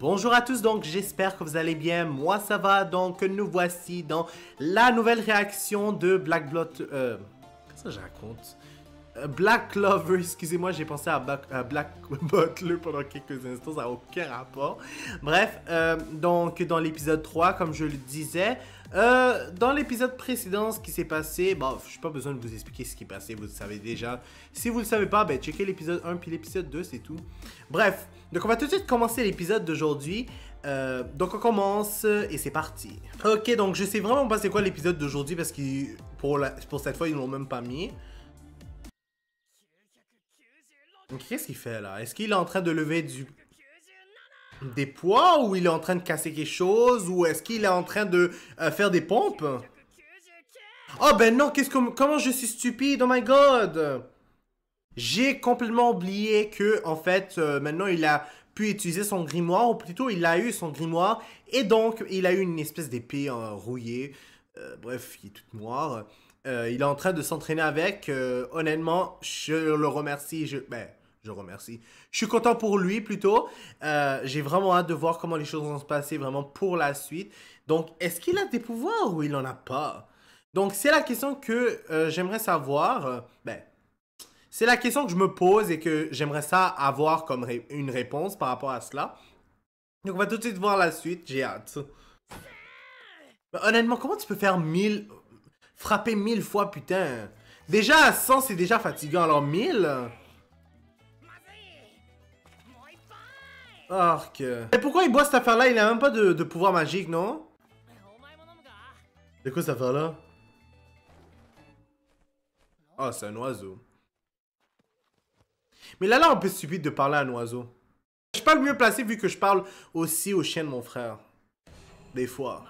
Bonjour à tous, donc j'espère que vous allez bien, moi ça va, donc nous voici dans la nouvelle réaction de Black Blood... Qu'est-ce que je raconte? Black Clover, excusez-moi, j'ai pensé à Black Butler pendant quelques instants, ça n'a aucun rapport. Bref, donc dans l'épisode 3, comme je le disais, dans l'épisode précédent, ce qui s'est passé, bon, je n'ai pas besoin de vous expliquer ce qui est passé, vous le savez déjà. Si vous ne le savez pas, ben checkez l'épisode 1 puis l'épisode 2, c'est tout. Bref, donc on va tout de suite commencer l'épisode d'aujourd'hui. Donc on commence et c'est parti. Ok, donc je sais vraiment pas c'est quoi l'épisode d'aujourd'hui parce que pour cette fois, ils l'ont même pas mis. Qu'est-ce qu'il fait là? Est-ce qu'il est en train de lever des poids ou il est en train de casser quelque chose ou est-ce qu'il est en train de faire des pompes? Oh ben non, comment je suis stupide, oh my god! J'ai complètement oublié que en fait maintenant il a pu utiliser son grimoire ou plutôt il a eu son grimoire et donc il a eu une espèce d'épée rouillée, bref qui est toute noire. Il est en train de s'entraîner avec. Honnêtement, je le remercie. Je remercie. Je suis content pour lui plutôt. J'ai vraiment hâte de voir comment les choses vont se passer vraiment pour la suite. Donc, est-ce qu'il a des pouvoirs ou il n'en a pas? Donc, c'est la question que j'aimerais savoir. C'est la question que je me pose et que j'aimerais ça avoir comme une réponse par rapport à cela. Donc, on va tout de suite voir la suite. J'ai hâte. Honnêtement, comment tu peux faire frapper 1000 fois, putain? Déjà, 100, c'est déjà fatigant. Alors, 1000? Arc. Mais pourquoi il boit cette affaire-là? Il n'a même pas de pouvoir magique, non? C'est quoi cette affaire-là? Ah, c'est un oiseau. Mais là, un peu stupide de parler à un oiseau. Je suis pas le mieux placé vu que je parle aussi au chien de mon frère. Des fois.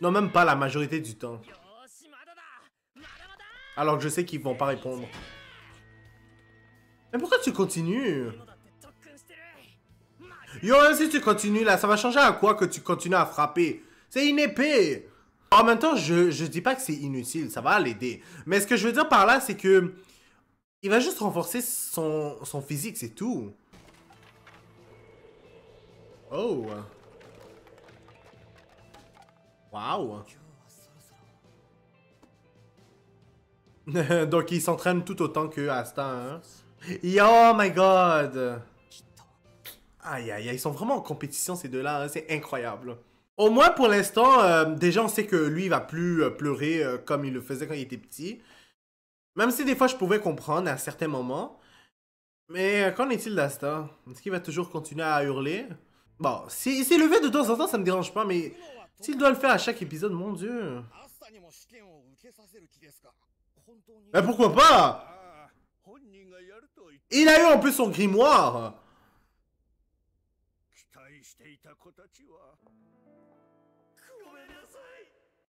Non, même pas la majorité du temps. Alors que je sais qu'ils vont pas répondre. Mais pourquoi tu continues? Yo, si tu continues là, ça va changer à quoi que tu continues à frapper? C'est une épée! En même temps, je dis pas que c'est inutile, ça va l'aider. Mais ce que je veux dire par là, c'est que... il va juste renforcer son physique, c'est tout. Oh! Wow! Donc il s'entraîne tout autant que Asta, hein? Oh my god! Aïe aïe aïe, ils sont vraiment en compétition ces deux-là, hein? C'est incroyable. Au moins pour l'instant, déjà on sait que lui il va plus pleurer comme il le faisait quand il était petit. Même si des fois je pouvais comprendre à certains moments. Mais qu'en est-il d'Asta? Est-ce qu'il va toujours continuer à hurler? Bon, s'il le fait de temps en temps, ça me dérange pas, mais s'il doit le faire à chaque épisode, mon dieu. Mais pourquoi pas? Il a eu en plus son grimoire.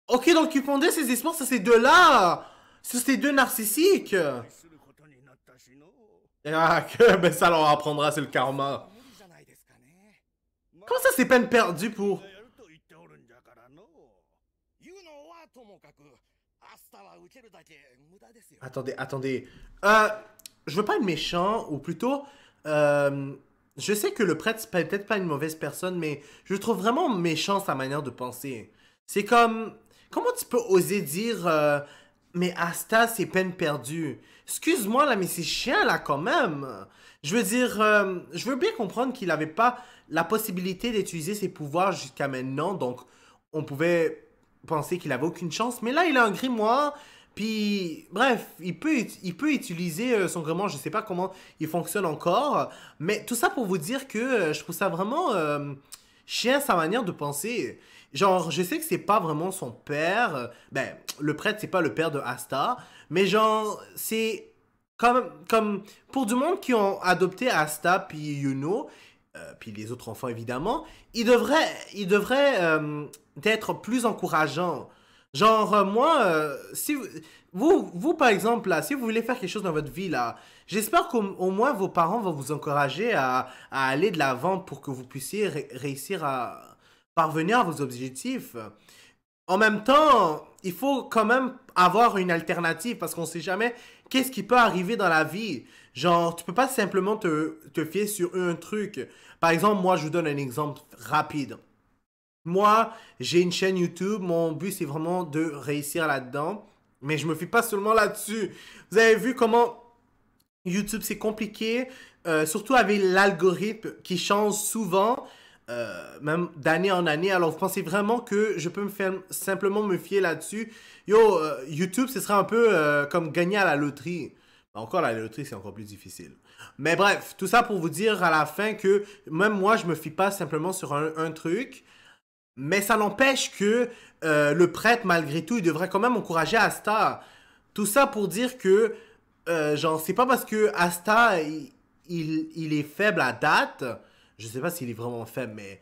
Ok, donc il fondait ses espoirs sur ces deux-là. Sur ces deux narcissiques. Ah, que ben ça leur apprendra, c'est le karma. Comment ça, c'est peine perdue pour... Attendez. Je veux pas être méchant, ou plutôt... je sais que le prêtre, c'est peut-être pas une mauvaise personne, mais je trouve vraiment méchant sa manière de penser. C'est comme... Comment tu peux oser dire... mais Asta, c'est peine perdue. Excuse-moi, là, mais c'est chiant, là, quand même. Je veux dire... je veux bien comprendre qu'il n'avait pas la possibilité d'utiliser ses pouvoirs jusqu'à maintenant, donc on pouvait penser qu'il avait aucune chance. Mais là, il a un grimoire... Puis, bref, il peut utiliser son grimoire, je sais pas comment il fonctionne encore, mais tout ça pour vous dire que je trouve ça vraiment chiant sa manière de penser. Genre, je sais que c'est pas vraiment son père, ben, le prêtre c'est pas le père de Asta, mais genre, c'est comme pour du monde qui ont adopté Asta puis Yuno, puis les autres enfants évidemment, il devrait être plus encourageant. Genre, moi, si vous, par exemple, là, si vous voulez faire quelque chose dans votre vie, là, j'espère qu'au moins vos parents vont vous encourager à aller de l'avant pour que vous puissiez réussir à parvenir à vos objectifs. En même temps, il faut quand même avoir une alternative parce qu'on sait jamais qu'est-ce qui peut arriver dans la vie. Genre, tu peux pas simplement te fier sur un truc. Par exemple, moi, je vous donne un exemple rapide. Moi, j'ai une chaîne YouTube. Mon but, c'est vraiment de réussir là-dedans. Mais je me fie pas seulement là-dessus. Vous avez vu comment YouTube, c'est compliqué. Surtout avec l'algorithme qui change souvent. Même d'année en année. Alors, vous pensez vraiment que je peux simplement me fier là-dessus? Yo, YouTube, ce serait un peu comme gagner à la loterie. Encore, la loterie, c'est encore plus difficile. Mais bref, tout ça pour vous dire à la fin que même moi, je me fie pas simplement sur un truc. Mais ça n'empêche que le prêtre, malgré tout, il devrait quand même encourager Asta. Tout ça pour dire que, genre, c'est pas parce que Asta, il est faible à date. Je sais pas s'il est vraiment faible, mais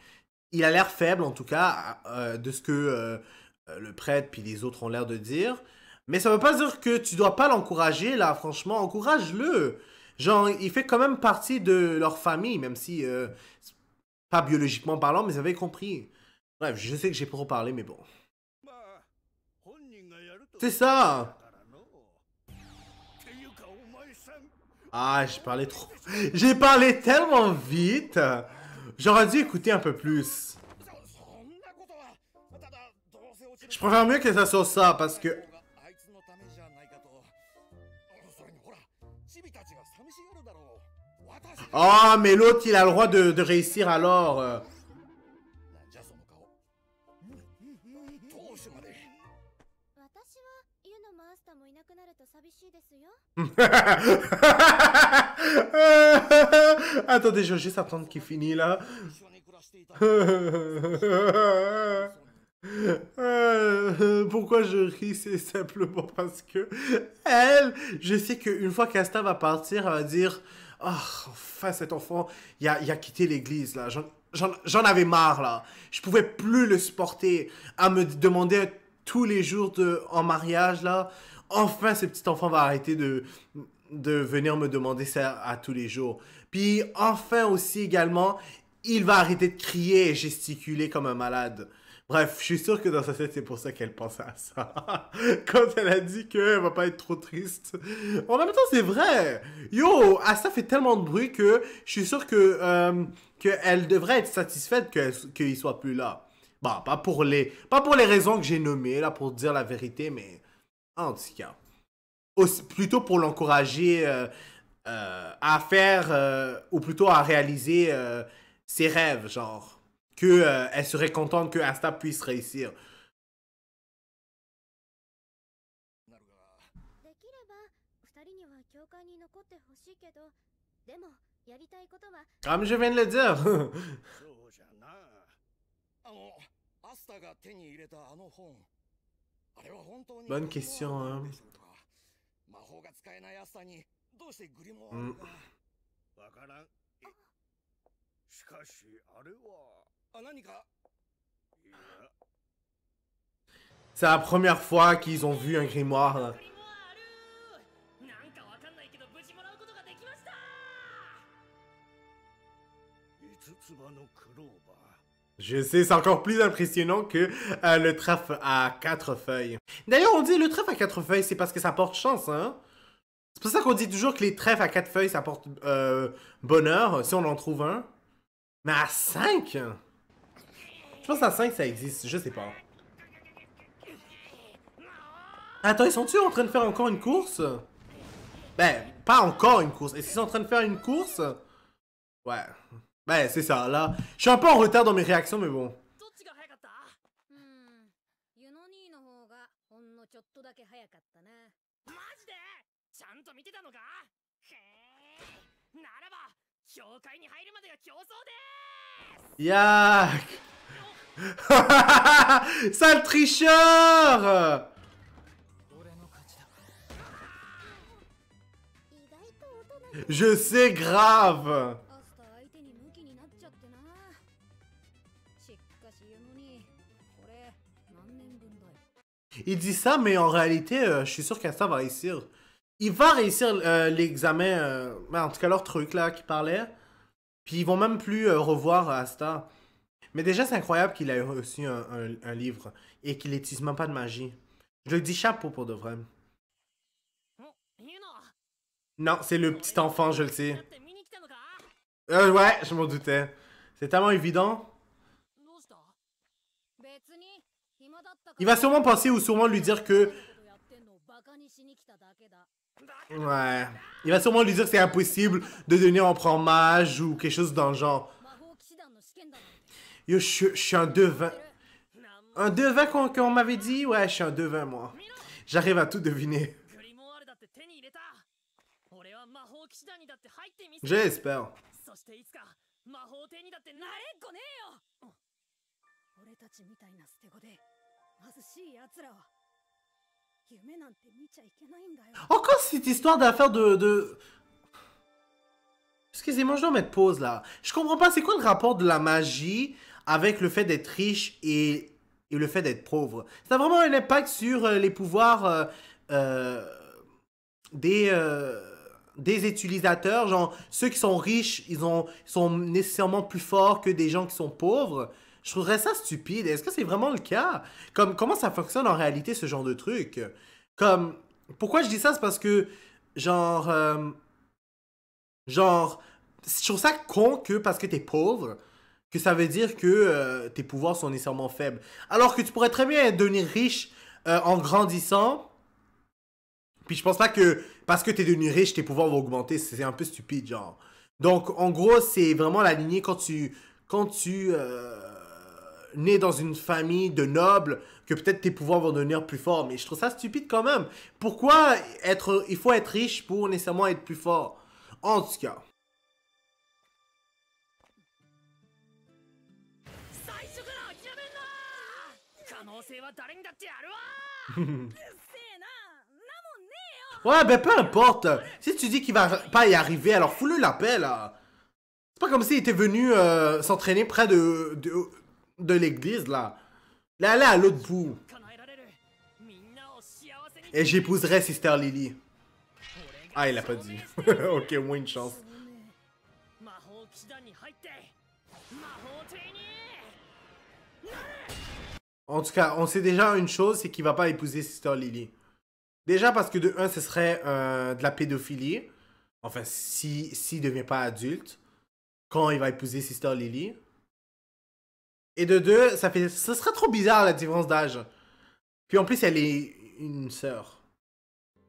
il a l'air faible, en tout cas, de ce que le prêtre puis les autres ont l'air de dire. Mais ça veut pas dire que tu dois pas l'encourager, là, franchement. Encourage-le. Genre, il fait quand même partie de leur famille, même si, pas biologiquement parlant, mais vous avez compris. Bref, je sais que j'ai trop parlé, mais bon. C'est ça! Ah, j'ai parlé trop. J'ai parlé tellement vite! J'aurais dû écouter un peu plus. Je préfère mieux que ça soit ça, parce que... Ah, mais l'autre, il a le droit de réussir alors. 私は湯のマスターもいなくなると寂しいですよ。Attendez, je vais juste attendre qu'il finisse là. Pourquoi je ris? C'est simplement parce que elle, je sais qu'une fois qu'Asta va partir, elle va dire: oh, enfin cet enfant, il a quitté l'église là. J'en avais marre là. Je pouvais plus le supporter. À me demander tous les jours en mariage là. Enfin, ce petit enfant va arrêter de venir me demander ça à tous les jours. Puis enfin aussi également, il va arrêter de crier et gesticuler comme un malade. Bref, je suis sûr que dans sa tête, c'est pour ça qu'elle pensait à ça. Quand elle a dit qu'elle va pas être trop triste. En même temps, c'est vrai. Yo, Asta fait tellement de bruit que je suis sûr qu'elle devrait être satisfaite qu'il soit plus là. Bon, pas pour les raisons que j'ai nommées, là, pour dire la vérité, mais en tout cas. Plutôt pour l'encourager à faire, ou plutôt à réaliser ses rêves, genre. Que elle serait contente que Asta puisse réussir. できれば二人には教会に残ってほしいけど、でもやりたいことは。Comme je viens de le dire. そうじゃな。アスタが手に入れたあの本。あれは本当に Bonne question, hein. 魔法が使えないアスタにどうしてグリモワールがわからん。しかしあれは何か。いや。 C'est la première fois qu'ils ont vu un grimoire. Là. Je sais, c'est encore plus impressionnant que le trèfle à 4 feuilles. D'ailleurs, on dit le trèfle à 4 feuilles, c'est parce que ça porte chance, hein? C'est pour ça qu'on dit toujours que les trèfles à 4 feuilles, ça porte bonheur, si on en trouve un. Mais à 5? Je pense à 5, ça existe, je sais pas. Attends, ils sont-ils en train de faire encore une course? Ben, pas encore une course. Est-ce qu'ils sont en train de faire une course? Ouais. Ben, c'est ça, là. Je suis un peu en retard dans mes réactions, mais bon. 湯の兄の方がほんのちょっとだけ早かったな。マジでちゃんと見てたのかへえならば教会に入るまでが競争で Yak! Sale tricheur! Je sais grave! アスター相手にムキになっちゃってな。しかし湯の兄、これ何年分だよ。 Il dit ça, mais en réalité, je suis sûr qu'Asta va réussir. Il va réussir l'examen, en tout cas leur truc là qui parlait. Puis ils vont même plus revoir Asta. Mais déjà, c'est incroyable qu'il ait reçu un livre et qu'il n'utilise même pas de magie. Je lui dis chapeau pour de vrai. Non, c'est le petit enfant, je le sais. って見に来たのか？ Ouais, je m'en doutais. C'est tellement évident. どうした？別に暇だったから Il va sûrement penser ou sûrement lui dire que... やってんのをバカにしに来ただけだ。 Ouais. Il va sûrement lui dire que c'est impossible de devenir empereur mage ou quelque chose dans le genre. 魔法騎士団の試験だなんて。 Yo, je suis un devin. なんも Un devin qu'on m'avait dit? Ouais, je suis un devin, moi. 見ろ J'arrive à tout deviner. グリモワールだって手に入れた。俺は魔法騎士団にだって入ってみせる。 J'espère. そしていつか魔法帝にだってなれっこねえよ。俺たちみたいな捨て子で貧しい奴らは夢なんて見ちゃいけないんだよ。 Encore cette histoire d'affaire de... Excusez-moi, je dois mettre pause, là. Je comprends pas, c'est quoi le rapport de la magie avec le fait d'être riche et le fait d'être pauvre? Ça a vraiment un impact sur les pouvoirs des utilisateurs. Genre, ceux qui sont riches, ils sont nécessairement plus forts que des gens qui sont pauvres. Je trouverais ça stupide. Est-ce que c'est vraiment le cas? Comme, comment ça fonctionne en réalité, ce genre de truc? Comme, pourquoi je dis ça? C'est parce que, genre, je trouve ça con que parce que t'es pauvre, que ça veut dire que tes pouvoirs sont nécessairement faibles. Alors que tu pourrais très bien devenir riche en grandissant. Puis je pense pas que parce que t'es devenu riche, tes pouvoirs vont augmenter. C'est un peu stupide, genre. Donc, en gros, c'est vraiment la lignée quand tu nais dans une famille de nobles, que peut-être tes pouvoirs vont devenir plus forts. Mais je trouve ça stupide quand même. Pourquoi il faut être riche pour nécessairement être plus fort? En tout cas. 最初から諦めんな。可能性は誰にだってあるわ。 うっせえな。なもんねえよ。 Ouais, ben peu importe. Si tu dis qu'il va pas y arriver, alors fous-le la paix, là. C'est pas comme s'il était venu s'entraîner près de l'église, là. Là, à l'autre bout. 叶えられる。みんなを幸せに。 Et j'épouserais Sister Lily. 俺が Ah, il a pas dit. Ok, au moins une chance. 魔法騎士団に入って魔法帝に。 En tout cas, on sait déjà une chose, c'est qu'il va pas épouser Sister Lily. Déjà parce que de un, ce serait de la pédophilie. Enfin, s'il devient pas adulte. Quand il va épouser Sister Lily. Et de deux, ce serait trop bizarre la différence d'âge. Puis en plus, elle est une sœur.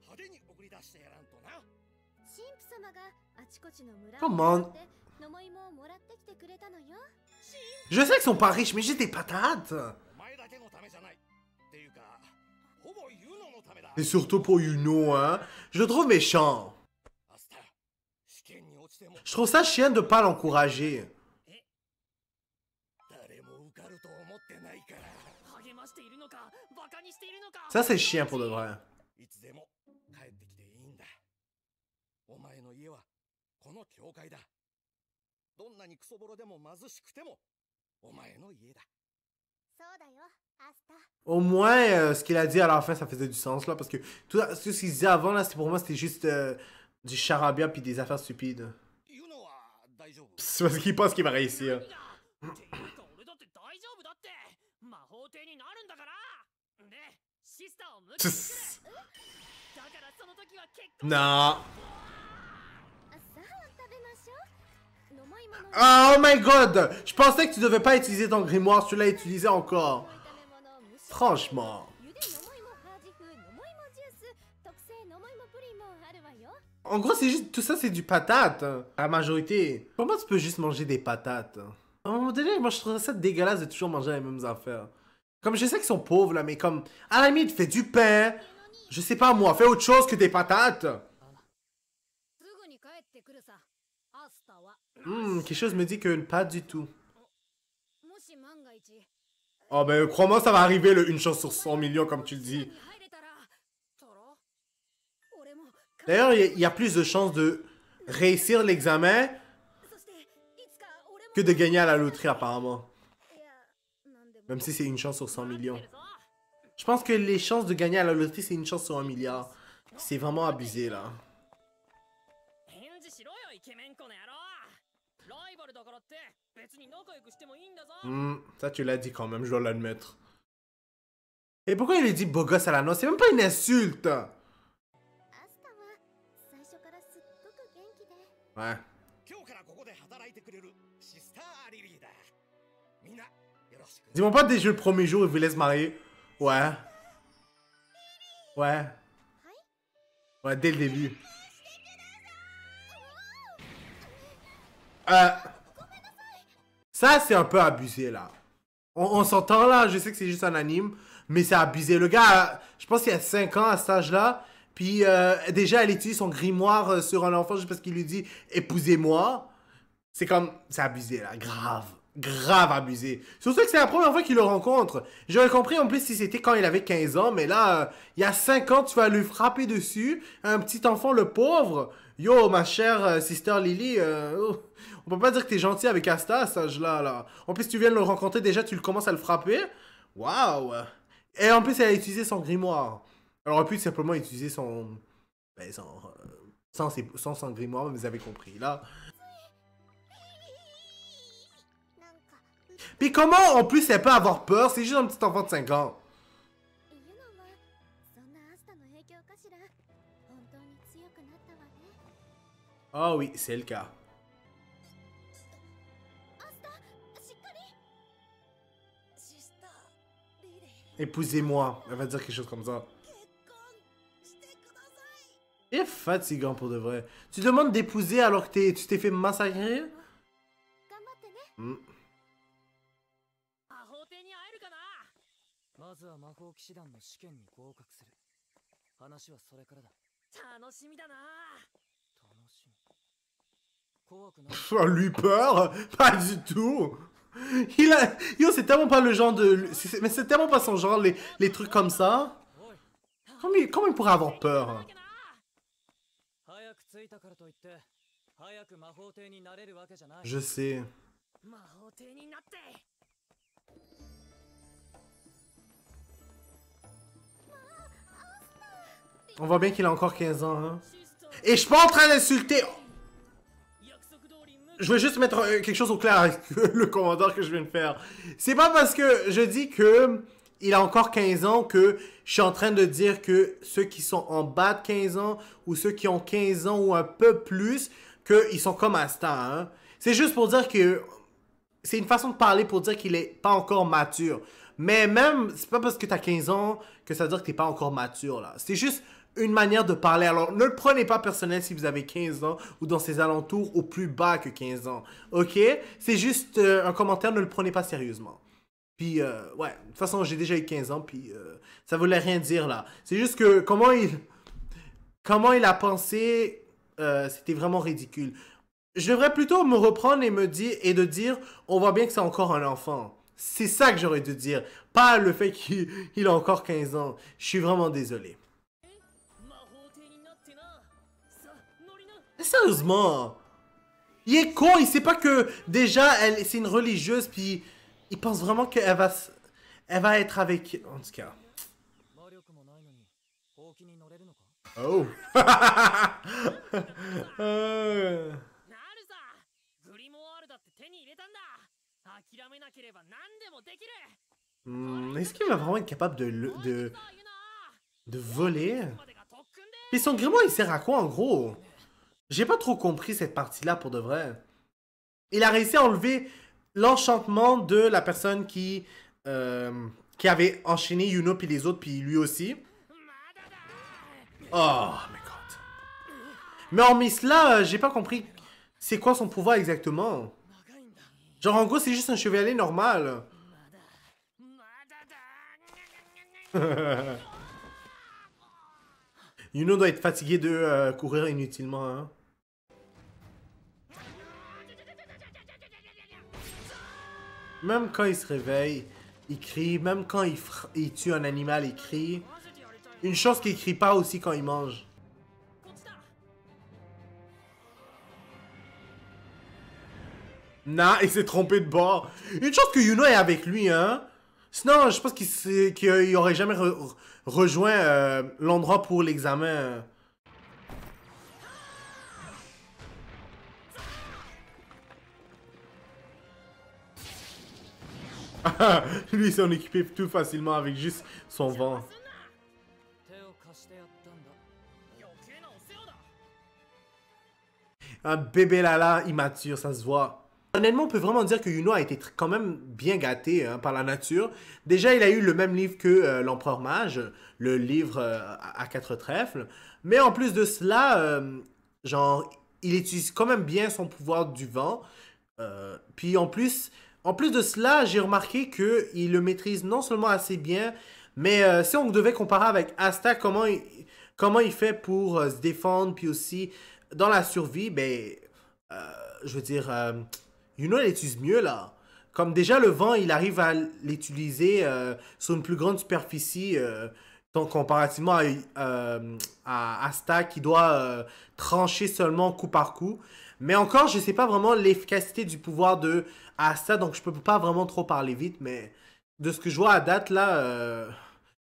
派手に送り出してやらんとな。神父様があちこちの村 Come on. で桃芋をもらってきてくれたのよ。 Je sais qu'ils sont pas riches, mais j'ai des patates. お前だけのためじゃない。っていうか、ほぼユノのためだ。 Et surtout pour Yuno, hein. Je le trouve méchant. アスタ、試験に落ちても Je trouve ça chiant de pas l'encourager. 誰も受かると思ってないから。励ましているのかバカにしているのか。 Ça, c'est chiant pour de vrai. いつでも帰ってきていいんだ。お前の家はこの教会だ。どんなにクソボロでも貧しくてもお前の家だ。そうだよ、アスタ。 Au moins, ce qu'il a dit à la fin, ça faisait du sens, là. Parce que tout ce qu'il disait avant, là, pour moi, c'était juste du charabia puis des affaires stupides. ユノは大丈夫。 C'est parce qu'il pense qu'il va réussir. っていうか俺だって大丈夫だって。魔法帝になるんだから。で、シスターを迎えに来る。だからその時は結婚。 Non. さあ食べましょう。桃芋の Oh my god! Je pensais que tu devais pas utiliser ton grimoire, tu l'as utilisé encore. 炒め物を蒸し Franchement. ゆで桃芋ハージ風桃芋ジュース特製桃芋プリンもあるわよ。 En gros, c'est juste, tout ça, c'est du patate. La majorité. Comment tu peux juste manger des patates? À un moment donné, moi, je trouve ça dégueulasse de toujours manger les mêmes affaires. Comme je sais qu'ils sont pauvres, là, mais comme, à la limite, fais du pain. Je sais pas, moi, fais autre chose que des patates. すぐに帰ってくるさ。アスタは Quelque chose me dit que pas du tout. もし万が一 Oh ben, crois-moi, ça va arriver, une chance sur 100 millions, comme tu le dis. に入れたら、トロ。俺も D'ailleurs, il y a plus de chances de réussir l'examen そしていつか俺も que de gagner à la loterie, apparemment. いやなんでも Même si c'est une chance sur 100 millions. Je pense que les chances de gagner à la loterie, c'est une chance sur 1 milliard. C'est vraiment abusé, là. 返事しろよイケメン子の野郎。ライバルだからって別に仲良くしてもいいんだぞ。 Ça, tu l'as dit quand même, je dois l'admettre. Et pourquoi il lui dit beau gosse à la noix? C'est même pas une insulte! アスタは最初からすっ Ouais. 今日からここで働いてくれるシスターリリーだ。みんなよろしく。 Dis-moi pas dès le premier jour, il voulait se marier. Ouais. Ouais. Ouais, dès le début. Ça, c'est un peu abusé, là. On s'entend, là. Je sais que c'est juste un anime, mais c'est abusé. Le gars, je pense qu'il a 5 ans à cet âge-là. Puis, déjà, elle utilise son grimoire sur un enfant juste parce qu'il lui dit « Épousez-moi ». C'est comme... C'est abusé, là. Grave. Grave abusé. Surtout que c'est la première fois qu'il le rencontre. J'aurais compris en plus si c'était quand il avait 15 ans, mais là, il y a 5 ans, tu vas lui frapper dessus. Un petit enfant, le pauvre. Yo, ma chère sister Lily, on peut pas dire que t'es gentil avec Asta à cet âge-là, là. En plus, tu viens de le rencontrer, déjà, tu le commences à le frapper. Waouh. Et en plus, elle a utilisé son grimoire. Elle aurait pu simplement utiliser son... Ben, sans son grimoire, vous avez compris, là. Puis comment, en plus, elle peut avoir peur? C'est juste un petit enfant de 5 ans. Ah oui, c'est le cas. Épousez-moi. Elle va dire quelque chose comme ça. Et fatigant pour de vrai. Tu demandes d'épouser alors que tu t'es fait massacrer? Hmm. まずは魔法騎士団の試験に合格する。話はそれからだ。楽しみだな。楽しみ。怖くない。Ça lui peur? Pas du tout. Yo, c'est tellement pas le genre de... Mais c'est tellement pas son genre, les trucs comme ça. Comment il pourrait avoir peur? Je sais. On voit bien qu'il a encore 15 ans, hein. Et je suis pas en train d'insulter... Je vais juste mettre quelque chose au clair avec le commentaire que je viens de faire. C'est pas parce que je dis que il a encore 15 ans que je suis en train de dire que ceux qui sont en bas de 15 ans ou ceux qui ont 15 ans ou un peu plus, qu'ils sont comme Asta, hein. C'est juste pour dire que... C'est une façon de parler pour dire qu'il est pas encore mature. Mais même, c'est pas parce que t'as 15 ans que ça veut dire que t'es pas encore mature, là. C'est juste une manière de parler. Alors, ne le prenez pas personnel si vous avez 15 ans ou dans ses alentours ou plus bas que 15 ans. OK? C'est juste un commentaire, ne le prenez pas sérieusement. Puis, ouais, de toute façon, j'ai déjà eu 15 ans, puis ça voulait rien dire, là. C'est juste que comment il a pensé, c'était vraiment ridicule. Je devrais plutôt me reprendre et de dire, on voit bien que c'est encore un enfant. C'est ça que j'aurais dû dire. Pas le fait qu'il a encore 15 ans. Je suis vraiment désolé. Mais sérieusement, il est con, il sait pas que déjà c'est une religieuse, puis il pense vraiment qu'elle va être avec... En tout cas. Oh. Est-ce qu'il va vraiment être capable de voler? Et son grimoire, il sert à quoi en gros? J'ai pas trop compris cette partie-là pour de vrai. Il a réussi à enlever l'enchantement de la personne qui avait enchaîné Yuno puis les autres, puis lui aussi. Oh, my god. Mais en Miss là, j'ai pas compris c'est quoi son pouvoir exactement. Genre en gros, c'est juste un chevalier normal. Yuno doit être fatigué de courir inutilement, hein. Même quand il se réveille, il crie. Même quand il tue un animal, il crie. Une chance qu'il crie pas aussi quand il mange. Nah, il s'est trompé de bord. Une chance que Yuno est avec lui, hein. Sinon, je pense qu'il aurait jamais rejoint l'endroit pour l'examen. Lui, il s'en occupait tout facilement avec juste son vent. Un bébé Lala immature, ça se voit. Honnêtement, on peut vraiment dire que Yuno a été quand même bien gâté hein, par la nature. Déjà, il a eu le même livre que l'Empereur Mage, le livre à 4 trèfles. Mais en plus de cela, genre, il utilise quand même bien son pouvoir du vent. Puis en plus de cela, j'ai remarqué qu'il le maîtrise non seulement assez bien, mais si on devait comparer avec Asta, comment il fait pour se défendre, puis aussi dans la survie, ben, je veux dire, Yuno l'utilise mieux là. Comme déjà le vent, il arrive à l'utiliser sur une plus grande superficie, donc comparativement à Asta qui doit trancher seulement coup par coup. Mais encore, je sais pas vraiment l'efficacité du pouvoir de Asta, donc je peux pas vraiment trop parler vite, mais de ce que je vois à date là,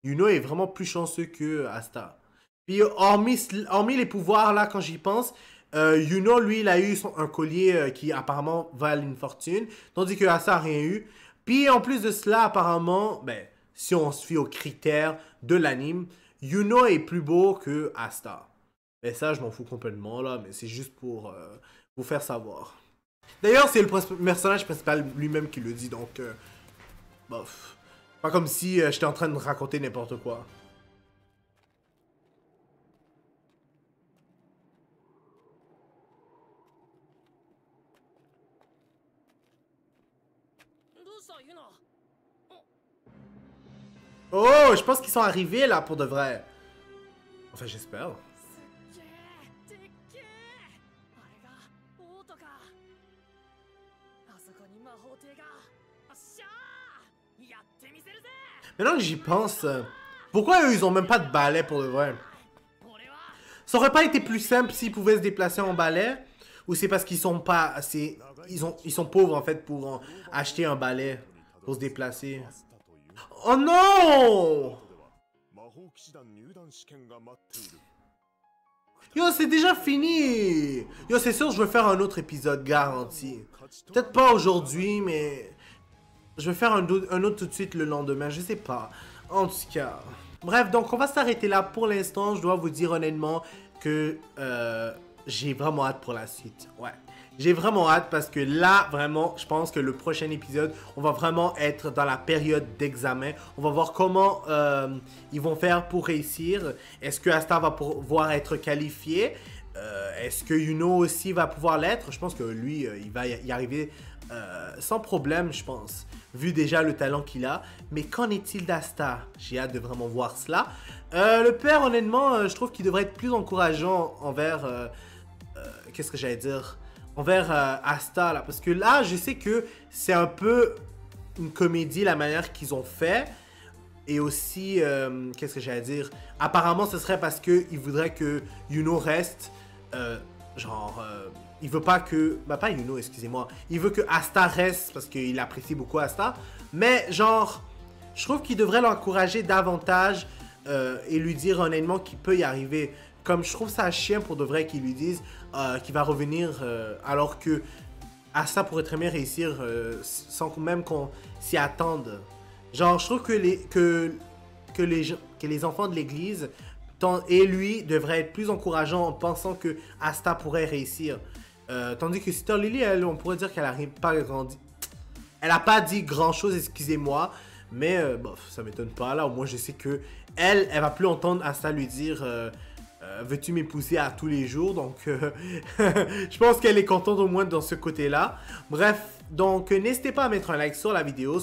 Yuno est vraiment plus chanceux que Asta. Puis hormis les pouvoirs là, quand j'y pense, Yuno, lui, il a eu un collier qui apparemment valait une fortune, tandis que Asta n'a rien eu. Puis en plus de cela, apparemment, ben, si on se fie aux critères de l'anime, Yuno est plus beau que Asta. Et ça, je m'en fous complètement, là, mais c'est juste pour vous faire savoir. D'ailleurs, c'est le personnage principal lui-même qui le dit, donc... bof. Pas comme si j'étais en train de raconter n'importe quoi. Oh, je pense qu'ils sont arrivés là pour de vrai. Enfin, j'espère. Maintenant que j'y pense, pourquoi eux ils ont même pas de balai pour de vrai? Ça aurait pas été plus simple s'ils pouvaient se déplacer en balai? Ou c'est parce qu'ils sont pas assez... Ils sont pauvres en fait pour acheter un balai pour se déplacer? Oh non! Yo, c'est déjà fini! Yo, c'est sûr, je veux faire un autre épisode, garanti. Peut-être pas aujourd'hui, mais... Je vais faire un autre tout de suite le lendemain, je sais pas. En tout cas... Bref, donc on va s'arrêter là pour l'instant. Je dois vous dire honnêtement que j'ai vraiment hâte pour la suite. Ouais. J'ai vraiment hâte parce que là, vraiment, je pense que le prochain épisode, on va vraiment être dans la période d'examen. On va voir comment ils vont faire pour réussir. Est-ce que Asta va pouvoir être qualifié? Est-ce que Yuno aussi va pouvoir l'être? Je pense que lui, il va y arriver sans problème, je pense. Vu déjà le talent qu'il a. Mais qu'en est-il d'Asta? J'ai hâte de vraiment voir cela. Le père, honnêtement, je trouve qu'il devrait être plus encourageant envers... qu'est-ce que j'allais dire? Envers Asta, là. Parce que là, je sais que c'est un peu une comédie, la manière qu'ils ont fait. Et aussi, qu'est-ce que j'allais dire? Apparemment, ce serait parce qu'ils voudraient que Yuno reste. Il veut pas que... Bah, pas Yuno, excusez-moi. Il veut que Asta reste parce qu'il apprécie beaucoup Asta. Mais, genre, je trouve qu'il devrait l'encourager davantage et lui dire honnêtement qu'il peut y arriver. Comme je trouve ça chien pour de vrai qu'ils lui disent qu'il va revenir alors que Asta pourrait très bien réussir sans même qu'on s'y attende. Genre, je trouve que les enfants de l'église et lui devraient être plus encourageants en pensant que Asta pourrait réussir. Tandis que Sister Lily, elle, on pourrait dire qu'elle n'a pas grandi. Elle n'a pas dit grand chose, excusez-moi. Mais bof, ça m'étonne pas. Là, au moins, je sais que elle va plus entendre Asta lui dire veux-tu m'épouser à tous les jours? Donc, je pense qu'elle est contente au moins dans ce côté-là. Bref, donc, n'hésitez pas à mettre un like sur la vidéo.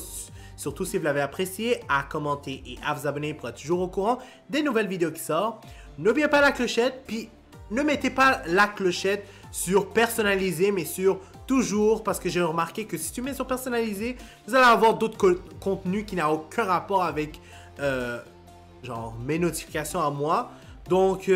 Surtout si vous l'avez apprécié, à commenter et à vous abonner pour être toujours au courant des nouvelles vidéos qui sortent. N'oubliez pas la clochette, puis ne mettez pas la clochette sur personnalisé, mais sur toujours, parce que j'ai remarqué que si tu mets sur personnalisé, vous allez avoir d'autres contenus qui n'ont aucun rapport avec genre mes notifications à moi. Donc,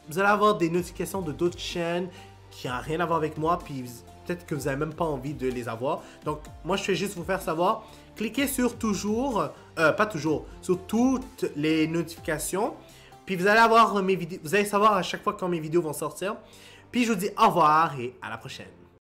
vous allez avoir des notifications de d'autres chaînes qui n'ont rien à voir avec moi, puis peut-être que vous n'avez même pas envie de les avoir. Donc, moi, je fais juste vous faire savoir. Cliquez sur toujours, pas toujours, sur toutes les notifications. Puis vous allez avoir mes vidéos, vous allez savoir à chaque fois quand mes vidéos vont sortir. Puis je vous dis au revoir et à la prochaine.